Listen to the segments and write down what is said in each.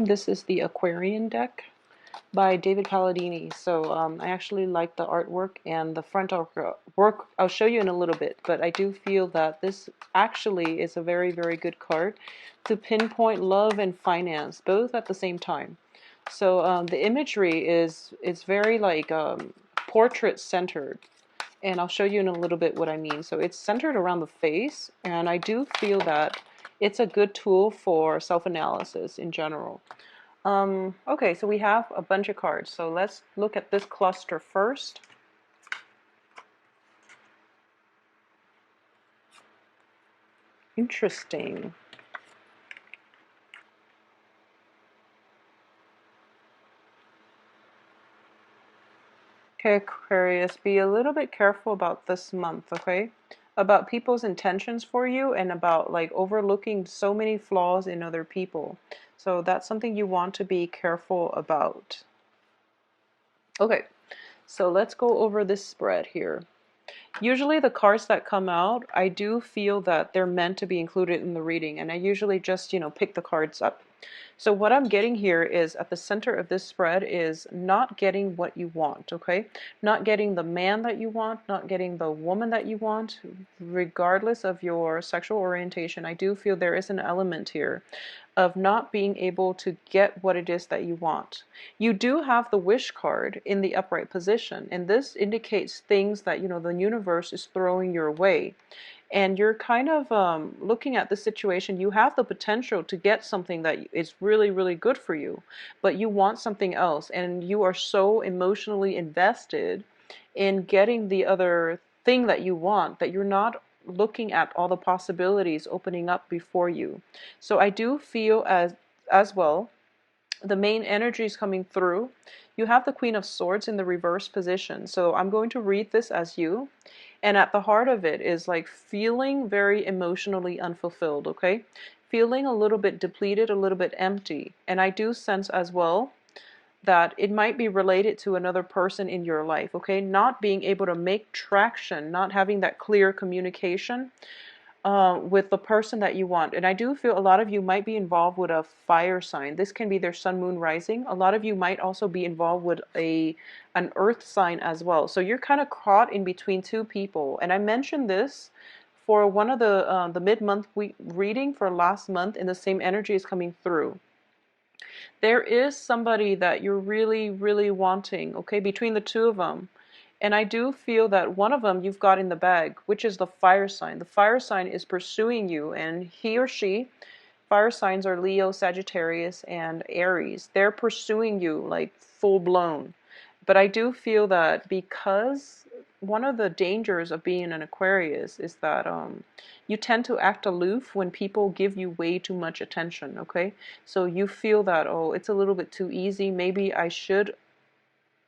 This is the Aquarian deck by David Palladini. So I actually like the artwork and the front work. I'll show you in a little bit, but I do feel that this actually is a very, very good card to pinpoint love and finance both at the same time. So the imagery is very like portrait centered. And I'll show you in a little bit what I mean. So it's centered around the face, and I do feel that it's a good tool for self-analysis in general. Okay, so we have a bunch of cards. So let's look at this cluster first. Interesting. Okay, Aquarius, be a little bit careful about this month, okay? About people's intentions for you and about like overlooking so many flaws in other people. So that's something you want to be careful about. Okay, so let's go over this spread here. Usually the cards that come out, I do feel that they're meant to be included in the reading, and I usually just, pick the cards up. So what I'm getting here is at the center of this spread is not getting what you want, okay? Not getting the man that you want, not getting the woman that you want, regardless of your sexual orientation. I do feel there is an element here of not being able to get what it is that you want. You do have the wish card in the upright position, and this indicates things that, the universe is throwing your way. And you're kind of looking at the situation. You have the potential to get something that is really, really good for you, but you want something else, and you are so emotionally invested in getting the other thing that you want that you're not looking at all the possibilities opening up before you. So I do feel as well the main energy is coming through. You have the Queen of Swords in the reverse position. So I'm going to read this as you. And at the heart of it is like feeling very emotionally unfulfilled, okay? Feeling a little bit depleted, a little bit empty. And I do sense as well that it might be related to another person in your life, okay? Not being able to make traction, not having that clear communication with the person that you want. And I do feel a lot of you might be involved with a fire sign. This can be their sun, moon, rising. A lot of you might also be involved with an earth sign as well. So you're kind of caught in between two people. And I mentioned this for one of the mid-month week reading for last month, and the same energy is coming through. There is somebody that you're really, really wanting, okay, between the two of them. And I do feel that one of them you've got in the bag, which is the fire sign. The fire sign is pursuing you, and he or she, fire signs are Leo, Sagittarius, and Aries. They're pursuing you like full blown. But I do feel that because one of the dangers of being an Aquarius is that you tend to act aloof when people give you way too much attention, okay? So you feel that, oh, it's a little bit too easy. Maybe I should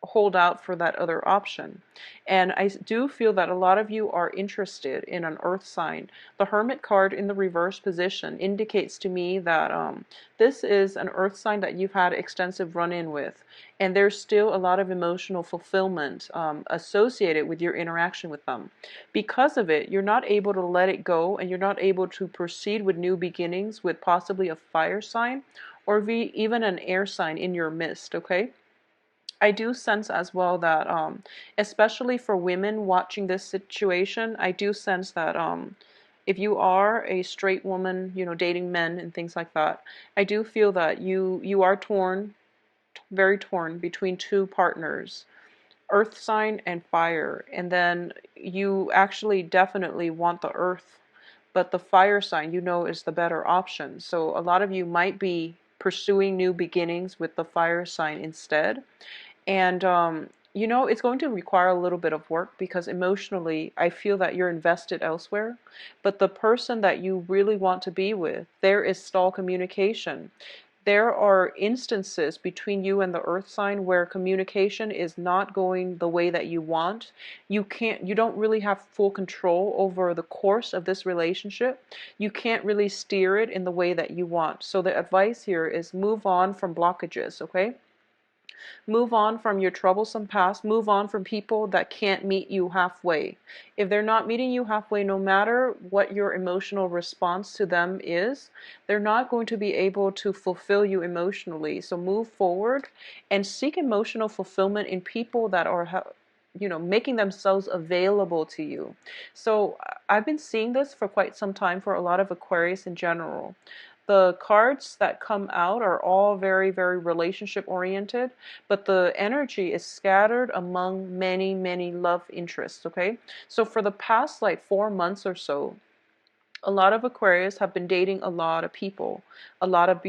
hold out for that other option. And I do feel that a lot of you are interested in an earth sign. The Hermit card in the reverse position indicates to me that this is an earth sign that you've had extensive run-in with, and there's still a lot of emotional fulfillment associated with your interaction with them. Because of it, you're not able to let it go, and you're not able to proceed with new beginnings with possibly a fire sign or even an air sign in your midst, okay? I do sense as well that, especially for women watching this situation, I do sense that if you are a straight woman, dating men and things like that, I do feel that you are torn, very torn between two partners, earth sign and fire, and then you actually definitely want the earth, but the fire sign is the better option. So a lot of you might be pursuing new beginnings with the fire sign instead. And, it's going to require a little bit of work because emotionally, I feel that you're invested elsewhere. But the person that you really want to be with, there is stall communication. There are instances between you and the earth sign where communication is not going the way that you want. You don't really have full control over the course of this relationship. You can't really steer it in the way that you want. So the advice here is move on from blockages, okay? Move on from your troublesome past. Move on from people that can't meet you halfway. If they're not meeting you halfway, no matter what your emotional response to them is, they're not going to be able to fulfill you emotionally. So move forward and seek emotional fulfillment in people that are, making themselves available to you. So I've been seeing this for quite some time for a lot of Aquarius in general. The cards that come out are all very, very relationship oriented, but the energy is scattered among many, many love interests, okay? So for the past like 4 months or so, a lot of Aquarius have been dating a lot of people, a lot of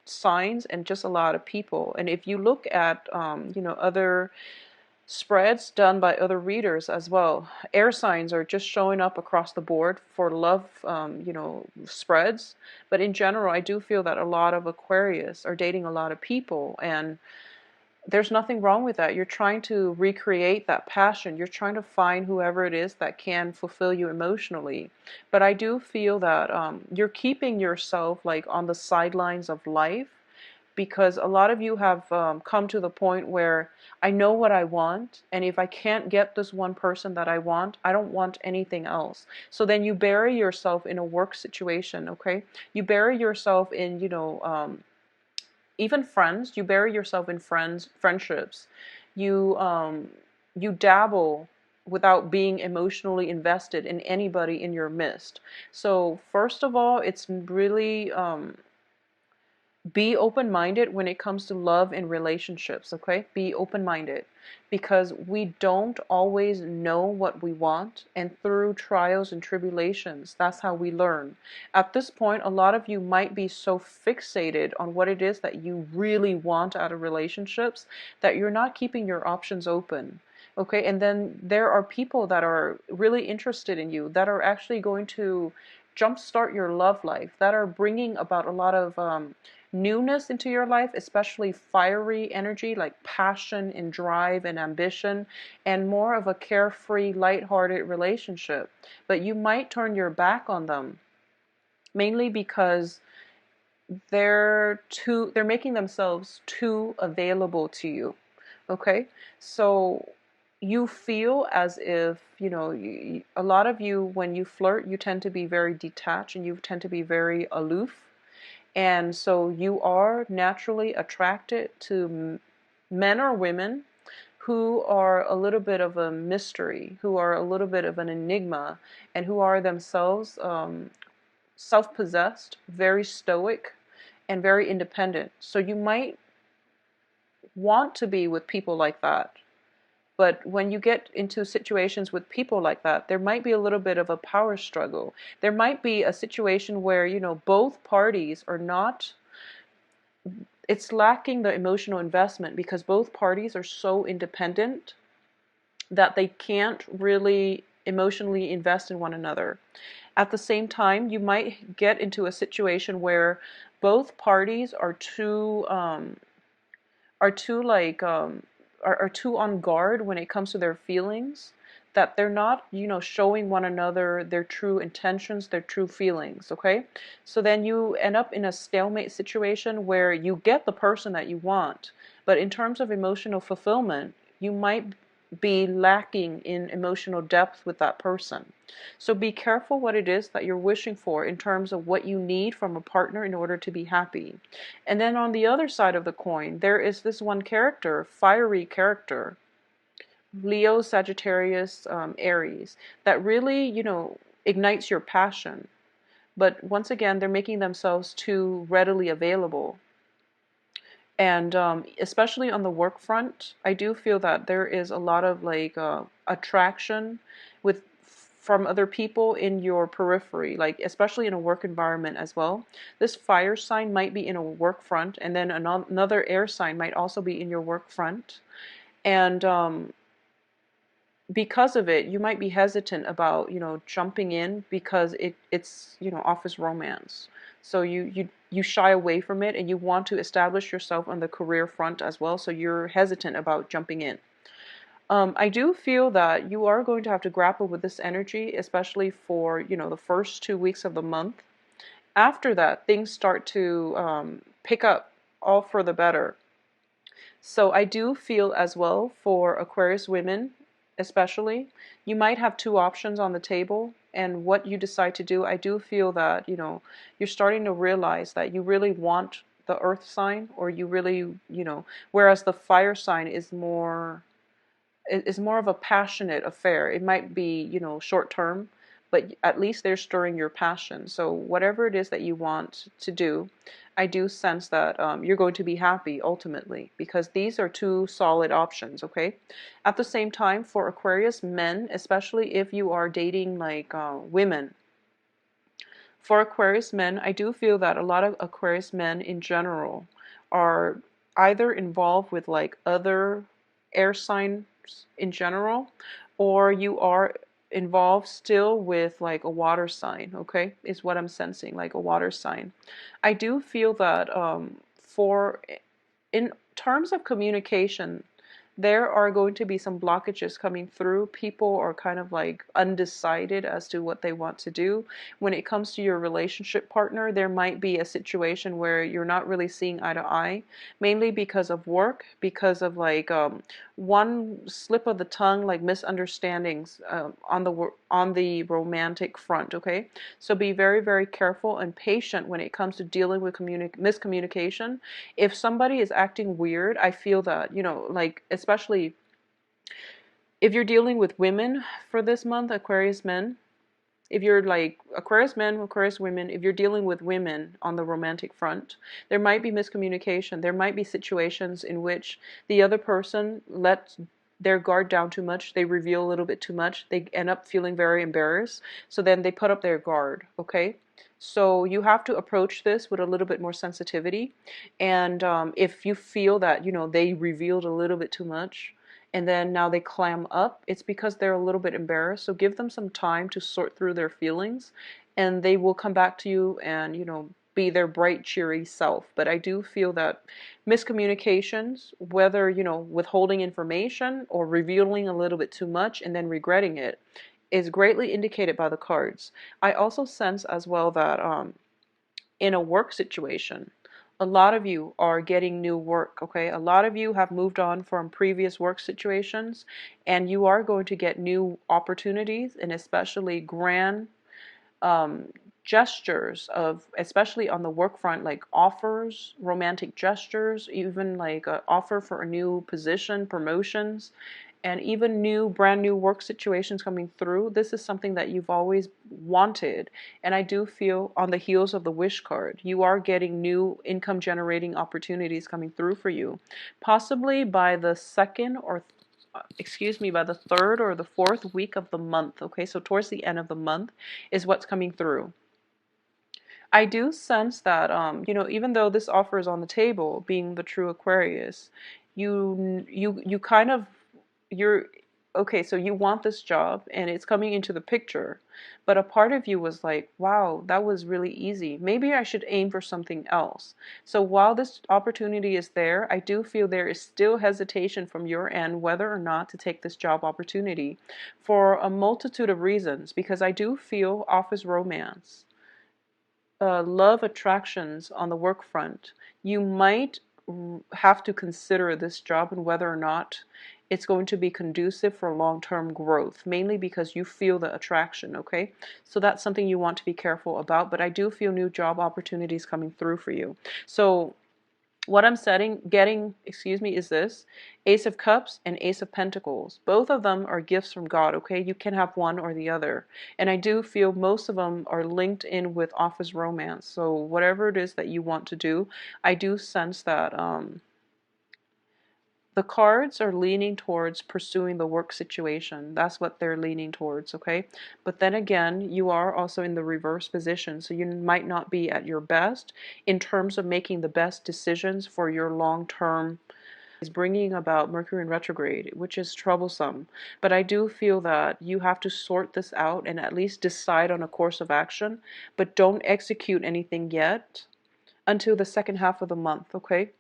signs, and just a lot of people. And if you look at, other spreads done by other readers as well, air signs are just showing up across the board for love, spreads. But in general, I do feel that a lot of Aquarius are dating a lot of people, and there's nothing wrong with that. You're trying to recreate that passion. You're trying to find whoever it is that can fulfill you emotionally. But I do feel that you're keeping yourself like on the sidelines of life, because a lot of you have come to the point where I know what I want, and if I can't get this one person that I don't want anything else. So then you bury yourself in a work situation, okay? You bury yourself in, even friends. You bury yourself in friendships. You dabble without being emotionally invested in anybody in your midst. So first of all, it's really be open-minded when it comes to love and relationships, okay? Be open-minded, because we don't always know what we want, and through trials and tribulations, that's how we learn. At this point, a lot of you might be so fixated on what it is that you really want out of relationships that you're not keeping your options open. Okay, and then there are people that are really interested in you, that are actually going to jumpstart your love life, that are bringing about a lot of newness into your life, especially fiery energy like passion and drive and ambition, and more of a carefree, lighthearted relationship. But you might turn your back on them, mainly because they're making themselves too available to you. Okay? So you feel as if, a lot of you, when you flirt, you tend to be very detached and you tend to be very aloof. And so you are naturally attracted to men or women who are a little bit of a mystery, who are a little bit of an enigma, and who are themselves self-possessed, very stoic, and very independent. So you might want to be with people like that. But when you get into situations with people like that, there might be a little bit of a power struggle. There might be a situation where, both parties are not, it's lacking the emotional investment because both parties are so independent that they can't really emotionally invest in one another. At the same time, you might get into a situation where both parties are too like are too on guard when it comes to their feelings, that they're not, showing one another their true intentions, their true feelings, okay? So then you end up in a stalemate situation where you get the person that you want, but in terms of emotional fulfillment, you might be lacking in emotional depth with that person. So be careful what it is that you're wishing for in terms of what you need from a partner in order to be happy. And then on the other side of the coin, there is this one character, fiery character, Leo, Sagittarius, Aries, that really, ignites your passion. But once again, they're making themselves too readily available. And especially on the work front, I do feel that there is a lot of like attraction with from other people in your periphery, like especially in a work environment as well. This fire sign might be in a work front, and then another air sign might also be in your work front. And because of it, you might be hesitant about, jumping in because it's, office romance. So you shy away from it, and you want to establish yourself on the career front as well. So you're hesitant about jumping in. I do feel that you are going to have to grapple with this energy, especially for, the first 2 weeks of the month. After that, things start to pick up all for the better. So I do feel as well for Aquarius women, especially, you might have two options on the table. And what you decide to do, I do feel that, you're starting to realize that you really want the earth sign, or you really, whereas the fire sign is more of a passionate affair. It might be, short term, but at least they're stirring your passion. So whatever it is that you want to do, I do sense that you're going to be happy ultimately, because these are two solid options, okay? At the same time, for Aquarius men, especially if you are dating like women, for Aquarius men, I do feel that a lot of Aquarius men in general are either involved with like other air signs in general, or you are involved still with like a water sign, okay? Is what I'm sensing, like a water sign. I do feel that for in terms of communication, there are going to be some blockages coming through. People are kind of like undecided as to what they want to do. When it comes to your relationship partner, there might be a situation where you're not really seeing eye to eye, mainly because of work, because of like one slip of the tongue, like misunderstandings on the romantic front. Okay, so be very, very careful and patient when it comes to dealing with miscommunication. If somebody is acting weird, I feel that, like, especially if you're dealing with women for this month, Aquarius men, if you're like Aquarius men, Aquarius women, if you're dealing with women on the romantic front, there might be miscommunication. There might be situations in which the other person lets their guard down too much. They reveal a little bit too much. They end up feeling very embarrassed. So then they put up their guard, okay? So you have to approach this with a little bit more sensitivity. And if you feel that, they revealed a little bit too much, and then now they clam up, it's because they're a little bit embarrassed. So give them some time to sort through their feelings, and they will come back to you and, be their bright, cheery self. But I do feel that miscommunications, whether, withholding information or revealing a little bit too much and then regretting it, is greatly indicated by the cards. I also sense as well that in a work situation, a lot of you are getting new work, okay? A lot of you have moved on from previous work situations, and you are going to get new opportunities, and especially grand um, gestures of, especially on the work front, like offers, romantic gestures, even like an offer for a new position, promotions, and even brand new work situations coming through. This is something that you've always wanted. And I do feel on the heels of the wish card, you are getting new income generating opportunities coming through for you. Possibly by the second or excuse me, by the third or the fourth week of the month. Okay, so towards the end of the month is what's coming through. I do sense that, even though this offer is on the table, being the true Aquarius, you kind of, you're, okay, so you want this job and it's coming into the picture, but a part of you was like, wow, that was really easy. Maybe I should aim for something else. So while this opportunity is there, I do feel there is still hesitation from your end whether or not to take this job opportunity for a multitude of reasons, because I do feel office romance, love attractions on the work front. You might have to consider this job and whether or not it's going to be conducive for long-term growth, mainly because you feel the attraction, okay? So that's something you want to be careful about, but I do feel new job opportunities coming through for you. So what I'm getting, excuse me, is this Ace of Cups and Ace of Pentacles. Both of them are gifts from God, okay? You can have one or the other. And I do feel most of them are linked in with office romance. So whatever it is that you want to do, I do sense that the cards are leaning towards pursuing the work situation. That's what they're leaning towards, okay? But then again, you are also in the reverse position, so you might not be at your best in terms of making the best decisions for your long-term. Is bringing about Mercury in retrograde, which is troublesome. But I do feel that you have to sort this out and at least decide on a course of action, but don't execute anything yet until the second half of the month, okay?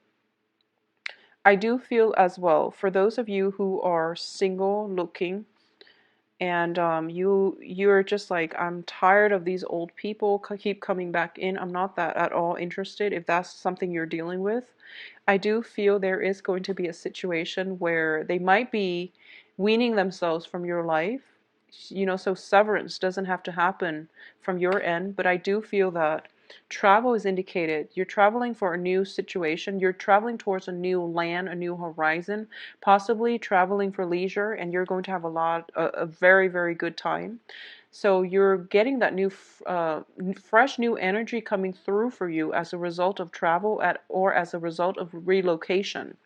I do feel as well, for those of you who are single looking and you're just like, I'm tired of these old people keep coming back in. I'm not that at all interested if that's something you're dealing with. I do feel there is going to be a situation where they might be weaning themselves from your life. So severance doesn't have to happen from your end, but I do feel that travel is indicated. You're traveling for a new situation. You're traveling towards a new land, a new horizon, possibly traveling for leisure, and you're going to have a very, very good time. So you're getting that new, fresh new energy coming through for you as a result of travel or as a result of relocation.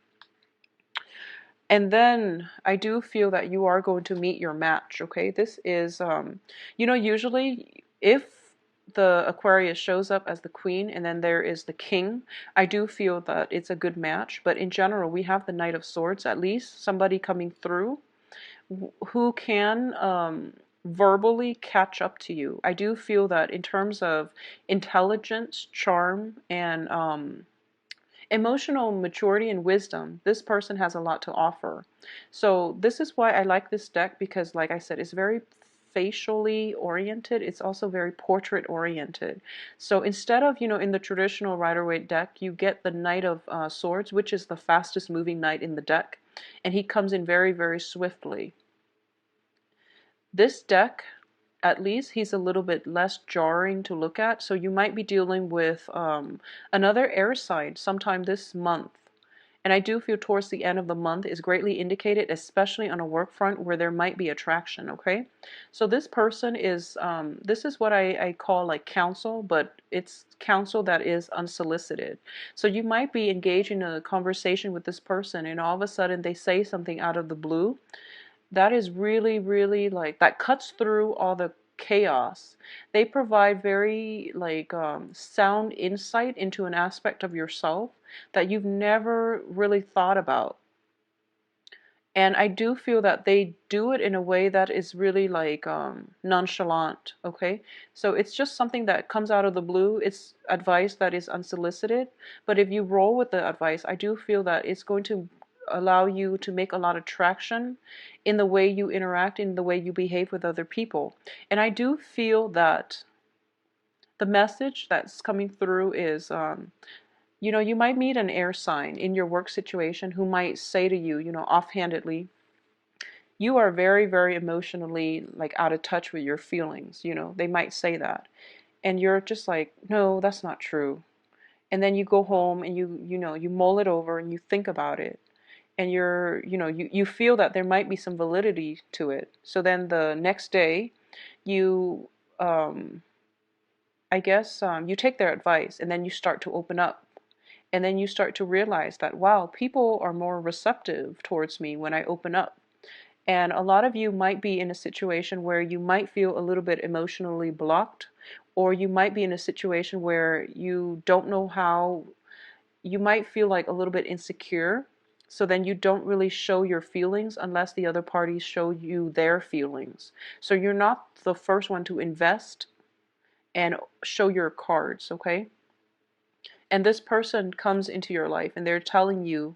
And then I do feel that you are going to meet your match, okay? This is, usually if the Aquarius shows up as the queen and then there is the king, I do feel that it's a good match. But in general, we have the Knight of Swords, at least somebody coming through who can verbally catch up to you. I do feel that in terms of intelligence, charm, and emotional maturity and wisdom, this person has a lot to offer. So this is why I like this deck, because like I said, it's very facially oriented. It's also very portrait oriented. So instead of, in the traditional Rider-Waite deck, you get the Knight of Swords, which is the fastest moving knight in the deck. And he comes in very, very swiftly. This deck, at least he's a little bit less jarring to look at. So you might be dealing with another air sign sometime this month. And I do feel towards the end of the month is greatly indicated, especially on a work front where there might be attraction, okay? So this person is, this is what I call like counsel, but it's counsel that is unsolicited. So you might be engaged in a conversation with this person and all of a sudden they say something out of the blue that is really, really like, that cuts through all the chaos. They provide very like sound insight into an aspect of yourself that you've never really thought about. And I do feel that they do it in a way that is really like nonchalant, okay? So it's just something that comes out of the blue. It's advice that is unsolicited. But if you roll with the advice, I do feel that it's going to allow you to make a lot of traction in the way you interact, in the way you behave with other people. And I do feel that the message that's coming through is you might meet an air sign in your work situation who might say to you, offhandedly, you are very, very emotionally like out of touch with your feelings. They might say that. And you're just like, no, that's not true. And then you go home and you mull it over and you think about it. And you feel that there might be some validity to it. So then the next day, you, I guess, you take their advice and then you start to open up. And then you start to realize that, wow, people are more receptive towards me when I open up. And a lot of you might be in a situation where you might feel a little bit emotionally blocked, or you might be in a situation where you don't know how, you might feel like a little bit insecure. So then you don't really show your feelings unless the other parties show you their feelings. So you're not the first one to invest and show your cards, okay? And this person comes into your life and they're telling you,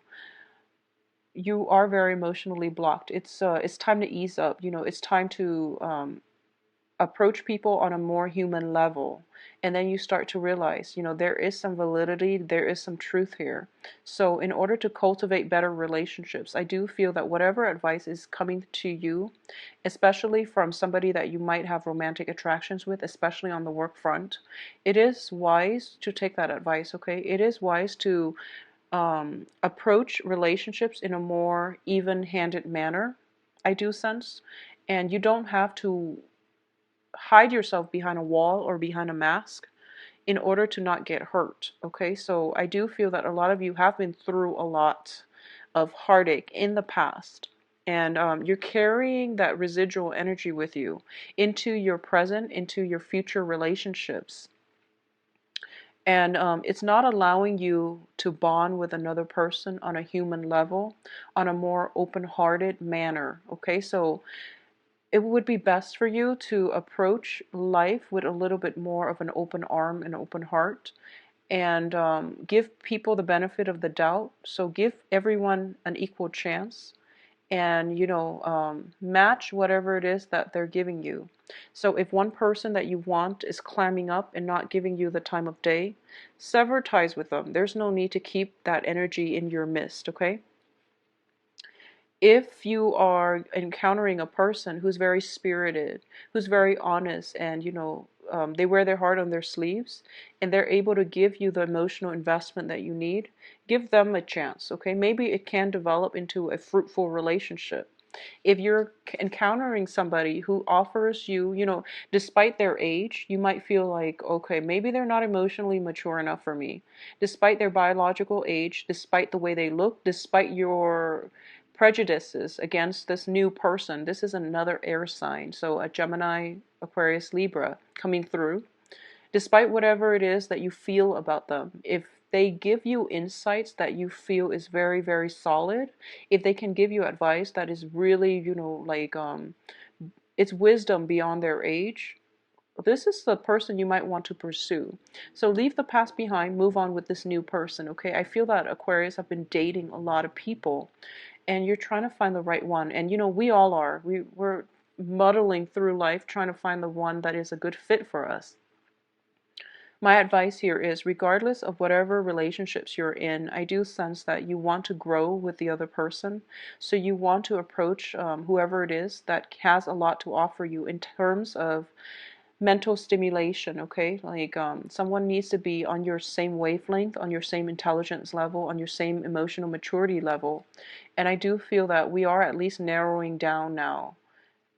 you are very emotionally blocked. It's time to ease up. It's time to approach people on a more human level. And then you start to realize, there is some validity, there is some truth here. So in order to cultivate better relationships, I do feel that whatever advice is coming to you, especially from somebody that you might have romantic attractions with, especially on the work front, it is wise to take that advice, okay? It is wise to approach relationships in a more even-handed manner, I do sense. And you don't have to hide yourself behind a wall or behind a mask in order to not get hurt, okay? So I do feel that a lot of you have been through a lot of heartache in the past. And you're carrying that residual energy with you into your present, into your future relationships. And it's not allowing you to bond with another person on a human level, on a more open-hearted manner, okay? So it would be best for you to approach life with a little bit more of an open arm and open heart, and give people the benefit of the doubt. So give everyone an equal chance, and match whatever it is that they're giving you. So if one person that you want is climbing up and not giving you the time of day, sever ties with them. There's no need to keep that energy in your midst, okay? If you are encountering a person who's very spirited, who's very honest, and they wear their heart on their sleeves, and they're able to give you the emotional investment that you need, give them a chance, okay? Maybe it can develop into a fruitful relationship. If you're encountering somebody who offers you, despite their age, you might feel like, okay, maybe they're not emotionally mature enough for me. Despite their biological age, despite the way they look, despite your prejudices against this new person. This is another air sign, so a Gemini, Aquarius, Libra coming through. Despite whatever it is that you feel about them, if they give you insights that you feel is very, very solid, if they can give you advice that is really, it's wisdom beyond their age, this is the person you might want to pursue. So leave the past behind, move on with this new person, okay? I feel that Aquarius have been dating a lot of people, and you're trying to find the right one. And we all are. We're muddling through life trying to find the one that is a good fit for us. My advice here is, regardless of whatever relationships you're in, I do sense that you want to grow with the other person. So you want to approach whoever it is that has a lot to offer you in terms of mental stimulation, okay? Like someone needs to be on your same wavelength, on your same intelligence level, on your same emotional maturity level. And I do feel that we are at least narrowing down now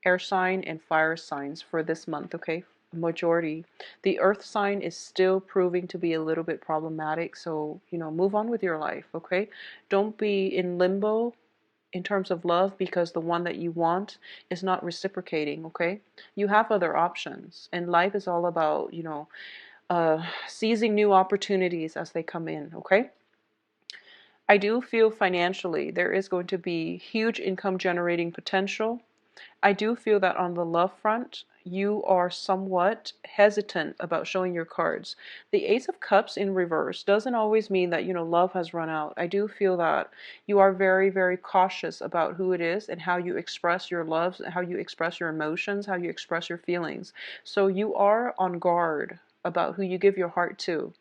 air sign and fire signs for this month, okay? Majority. The earth sign is still proving to be a little bit problematic, so move on with your life, okay? Don't be in limbo in terms of love because the one that you want is not reciprocating, okay? You have other options, and life is all about seizing new opportunities as they come in, okay? I do feel financially there is going to be huge income generating potential. I do feel that on the love front, you are somewhat hesitant about showing your cards. The Ace of Cups in reverse doesn't always mean that, love has run out. I do feel that you are very, very cautious about who it is and how you express your love, how you express your emotions, how you express your feelings. So you are on guard about who you give your heart to.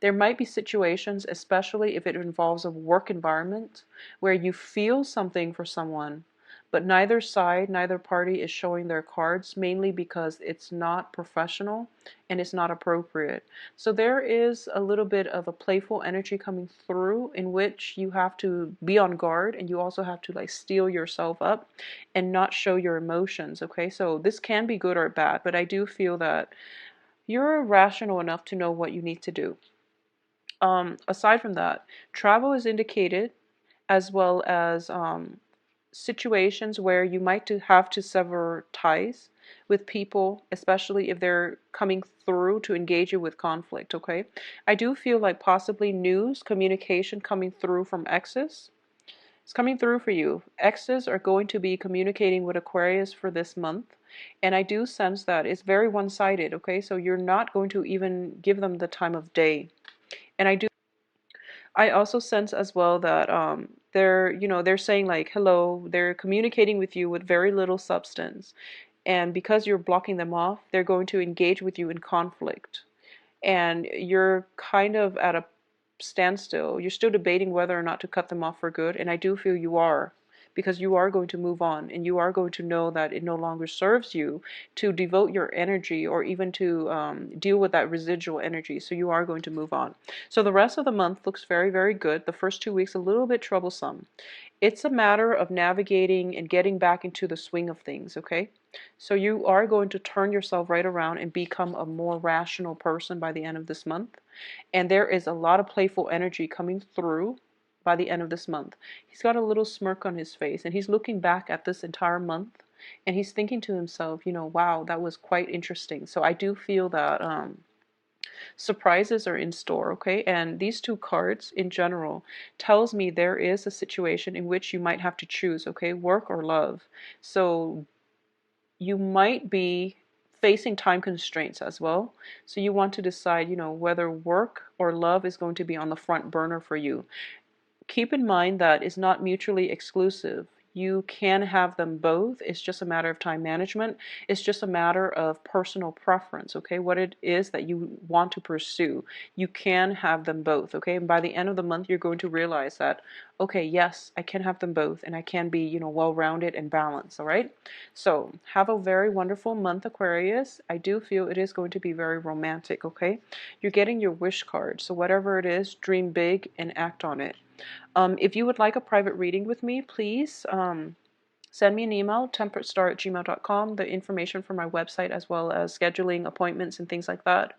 There might be situations, especially if it involves a work environment, where you feel something for someone, but neither side, neither party is showing their cards, mainly because it's not professional and it's not appropriate. So there is a little bit of a playful energy coming through in which you have to be on guard, and you also have to like steel yourself up and not show your emotions, okay? So this can be good or bad, but I do feel that you're rational enough to know what you need to do. Aside from that, travel is indicated, as well as situations where you might have to sever ties with people, especially if they're coming through to engage you with conflict, okay? I do feel like possibly news, communication coming through from exes. It's coming through for you. Exes are going to be communicating with Aquarius for this month. And I do sense that it's very one-sided, okay? So you're not going to even give them the time of day. And I also sense as well that they're saying like hello, they're communicating with you with very little substance. And because you're blocking them off, they're going to engage with you in conflict. And you're kind of at a standstill. You're still debating whether or not to cut them off for good, and I do feel you are, because you are going to move on and you are going to know that it no longer serves you to devote your energy or even to deal with that residual energy. So you are going to move on. So the rest of the month looks very, very good. The first 2 weeks a little bit troublesome. It's a matter of navigating and getting back into the swing of things, okay? So you are going to turn yourself right around and become a more rational person by the end of this month. And there is a lot of playful energy coming through by the end of this month. He's got a little smirk on his face, and he's looking back at this entire month, and he's thinking to himself, wow, that was quite interesting. So I do feel that surprises are in store, okay? And these two cards in general tells me there is a situation in which you might have to choose, okay? Work or love. So you might be facing time constraints as well. So you want to decide, whether work or love is going to be on the front burner for you. Keep in mind that it's not mutually exclusive. You can have them both. It's just a matter of time management. It's just a matter of personal preference, okay? What it is that you want to pursue. You can have them both, okay? And by the end of the month, you're going to realize that, okay, yes, I can have them both and I can be, well-rounded and balanced, all right? So have a very wonderful month, Aquarius. I do feel it is going to be very romantic, okay? You're getting your wish card. So whatever it is, dream big and act on it. If you would like a private reading with me, please send me an email, temperatestar@gmail.com. The information for my website, as well as scheduling appointments and things like that,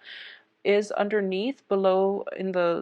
is underneath below in the